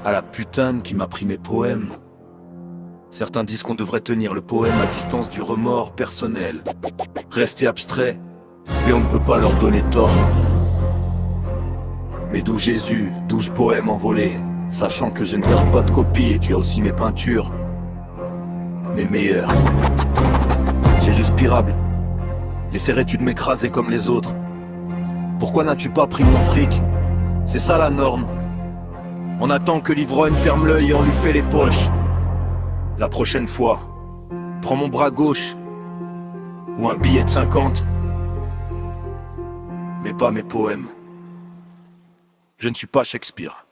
À la putaine qui m'a pris mes poèmes. Certains disent qu'on devrait tenir le poème à distance du remords personnel. Rester abstrait, mais on ne peut pas leur donner tort. Mais d'où Jésus, 12 poèmes envolés, sachant que je ne garde pas de copie et tu as aussi mes peintures. Mes meilleurs. J'ai juste pirable. Laisserais-tu de m'écraser comme les autres? Pourquoi n'as-tu pas pris mon fric? C'est ça la norme. On attend que l'ivrogne ferme l'œil et on lui fait les poches. La prochaine fois, prends mon bras gauche ou un billet de 50. Mais pas mes poèmes. Je ne suis pas Shakespeare.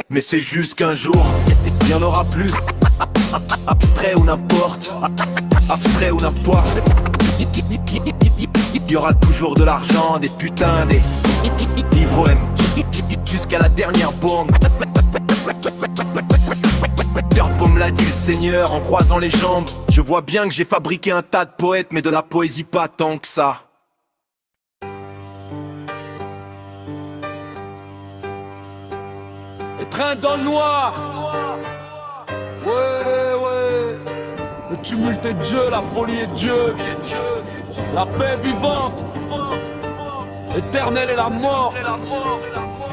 Mais c'est juste qu'un jour, il n'y en aura plus. Abstrait ou n'importe. Abstrait ou n'importe. Il y aura toujours de l'argent, des putains, des ivrognes. Jusqu'à la dernière bombe. Turbo me l'a dit le Seigneur en croisant les jambes. Je vois bien que j'ai fabriqué un tas de poètes, mais de la poésie pas tant que ça. Train dans le noir. Ouais. Le tumulte est Dieu, la folie est Dieu. La paix vivante. Éternelle est la mort.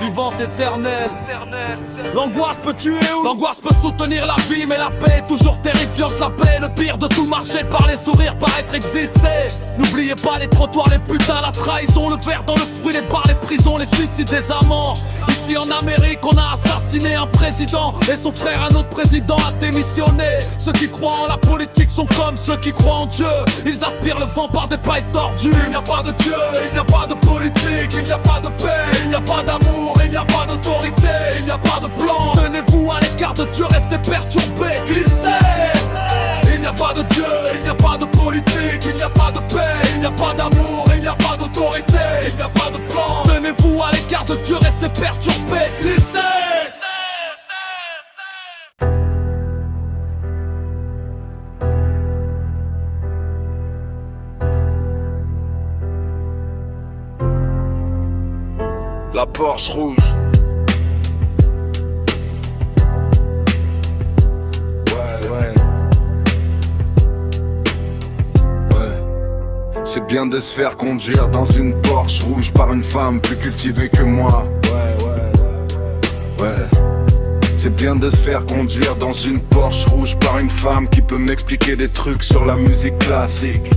Vivante éternelle. L'angoisse peut tuer ou l'angoisse peut soutenir la vie, mais la paix est toujours terrifiante. La paix est le pire de tout marché, par les sourires, paraître exister. N'oubliez pas les trottoirs, les putains, la trahison, le verre dans le fruit, les bars, les prisons, les suicides des amants. Ici en Amérique on a assassiné un président et son frère un autre président a démissionné. Ceux qui croient en la politique sont comme ceux qui croient en Dieu. Ils aspirent le vent par des pailles tordues. Il n'y a pas de Dieu, il n'y a pas de politique, il n'y a pas de paix, il n'y a pas d'amour, il n'y a pas d'autorité, il n'y a pas de plan. Tenez-vous à l'écart de Dieu, restez perturbés, glissez. Il n'y a pas de Dieu, il n'y a pas de politique, il n'y a pas de paix, il n'y a pas d'amour, il n'y a pas d'autorité, il n'y a pas de plan. Tenez-vous à l'écart de Dieu, restez perturbés, glissez. La Porsche rouge. C'est bien de se faire conduire dans une Porsche rouge par une femme plus cultivée que moi. Ouais. C'est bien de se faire conduire dans une Porsche rouge par une femme qui peut m'expliquer des trucs sur la musique classique.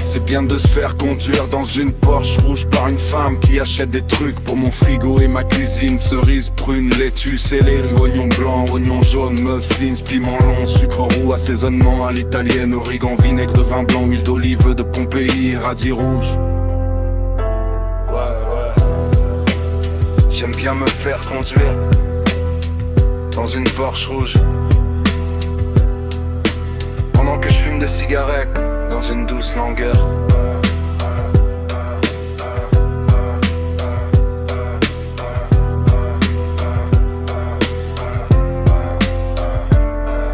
C'est bien de se faire conduire dans une Porsche rouge par une femme qui achète des trucs pour mon frigo et ma cuisine. Cerises, prunes, laitue, céleri, oignons blancs, oignons jaunes, muffins, piment long, sucre roux, assaisonnement à l'italienne, origan, vinaigre de vin blanc, huile d'olive de Pompéi, radis rouge. J'aime bien me faire conduire dans une Porsche rouge pendant que je fume des cigarettes dans une douce langueur.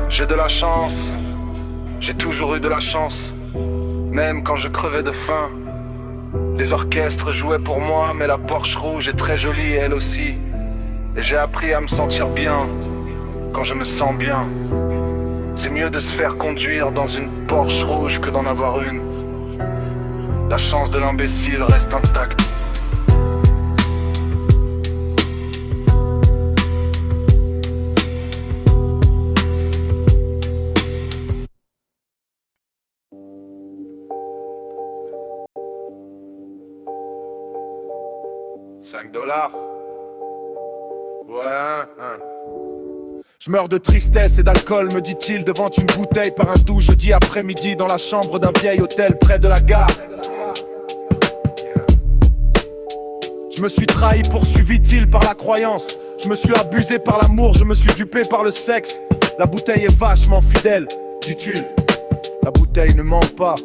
J'ai de la chance, j'ai toujours eu de la chance. Même quand je crevais de faim, les orchestres jouaient pour moi. Mais la Porsche rouge est très jolie elle aussi. Et j'ai appris à me sentir bien quand je me sens bien. C'est mieux de se faire conduire dans une Porsche rouge que d'en avoir une. La chance de l'imbécile reste intacte. $5. Ouais, Je meurs de tristesse et d'alcool, me dit-il, devant une bouteille par un doux jeudi après-midi dans la chambre d'un vieil hôtel près de la gare. Je me suis trahi, poursuivit-il, par la croyance. Je me suis abusé par l'amour, je me suis dupé par le sexe. La bouteille est vachement fidèle, dit-il. La bouteille ne ment pas.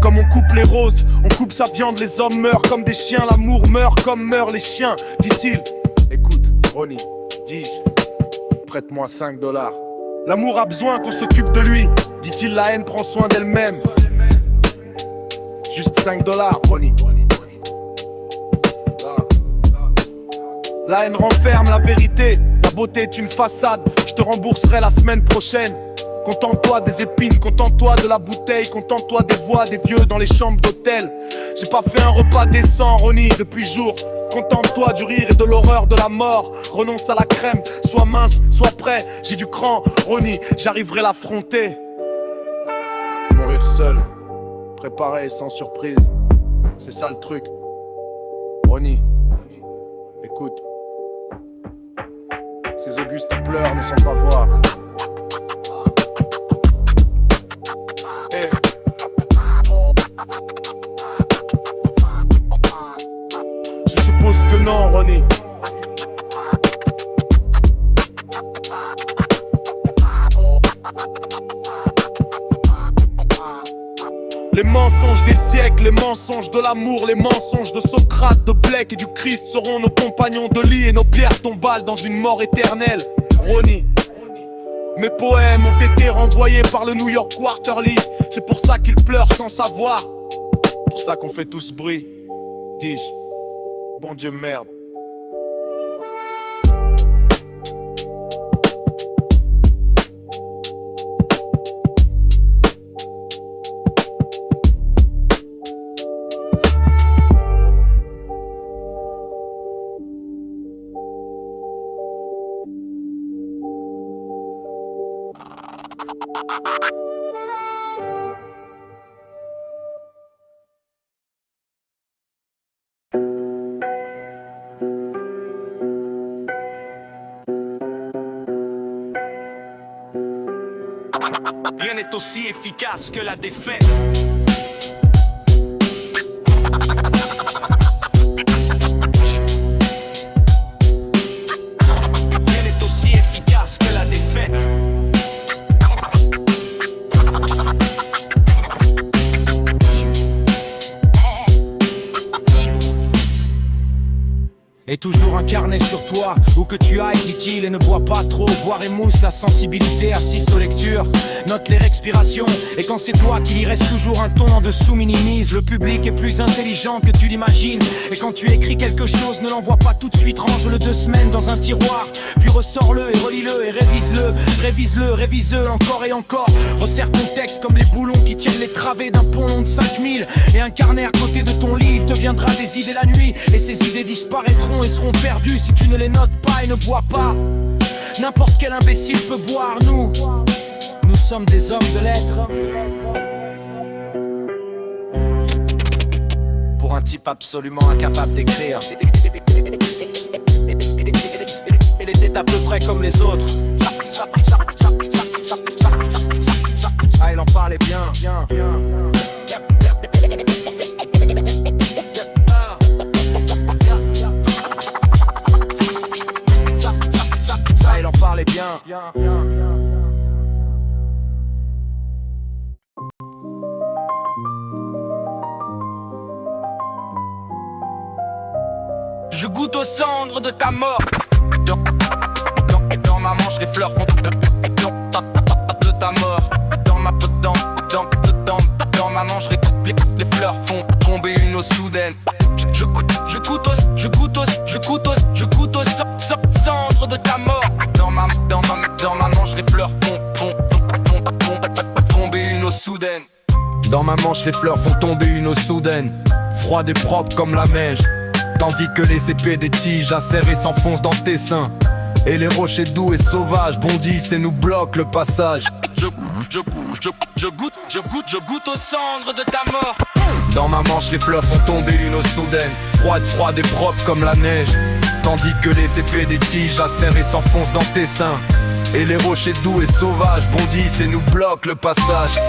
Comme on coupe les roses, on coupe sa viande, les hommes meurent comme des chiens. L'amour meurt comme meurent les chiens, dit-il. Écoute, Ronnie, dis-je, prête-moi $5. L'amour a besoin qu'on s'occupe de lui, dit-il, la haine prend soin d'elle-même. Juste $5, Ronnie. La haine renferme la vérité, la beauté est une façade. Je te rembourserai la semaine prochaine. Contente-toi des épines, contente-toi de la bouteille, contente-toi des voix des vieux dans les chambres d'hôtel. J'ai pas fait un repas décent, Ronnie, depuis jour. Contente-toi du rire et de l'horreur de la mort. Renonce à la crème, sois mince, sois prêt. J'ai du cran, Ronnie, j'arriverai l'affronter. Mourir seul, préparé et sans surprise. C'est ça le truc. Ronnie, écoute. Ces augustes pleurs ne sont pas voir. Hey. Je suppose que non, Ronnie. Les mensonges des siècles, les mensonges de l'amour, les mensonges de Socrate, de Blake et du Christ seront nos compagnons de lit et nos pierres tombales dans une mort éternelle. Ronnie, mes poèmes ont été renvoyés par le New York Quarterly. C'est pour ça qu'ils pleurent sans savoir. Pour ça qu'on fait tout ce bruit. Dis-je, bon Dieu merde. Rien n'est aussi efficace que la défaite. Rien n'est aussi efficace que la défaite. Et toujours un carnet sur toi, où que tu ailles, dit-il, et ne bois pas trop. Boire émousse la sensibilité, assiste aux lectures, note les respirations. Et quand c'est toi qui y reste toujours un ton en dessous, minimise. Le public est plus intelligent que tu l'imagines. Et quand tu écris quelque chose, ne l'envoie pas tout de suite. Range-le 2 semaines dans un tiroir, puis ressors-le et relis-le et révise-le. Révise-le, révise-le encore et encore. Resserre ton texte comme les boulons qui tiennent les travées d'un pont long de 5000. Et un carnet à côté de ton lit, il te viendra des idées la nuit. Et ces idées disparaîtront et seront perdus si tu ne les notes pas et ne bois pas. N'importe quel imbécile peut boire, nous sommes des hommes de lettres. Pour un type absolument incapable d'écrire, il était à peu près comme les autres. Ah, il en parlait bien, bien. Il en parlait bien. Je goûte aux cendres de ta mort. Dans ma manche, les fleurs font de ta mort. Dans ma manche, les fleurs font tomber une eau soudaine. Je goûte aux cendres de ta mort. Dans ma manche, les fleurs font tomber une eau soudaine. Dans ma manche, les fleurs font tomber une eau soudaine, froide et propre comme la neige. Tandis que les épées des tiges acérées s'enfoncent dans tes seins. Et les rochers doux et sauvages bondissent et nous bloquent le passage. Je goûte aux cendres de ta mort. Dans ma manche, les fleurs font tomber une eau soudaine, froide et propre comme la neige. Tandis que les épées des tiges acérées s'enfoncent dans tes seins. Et les rochers doux et sauvages bondissent et nous bloquent le passage.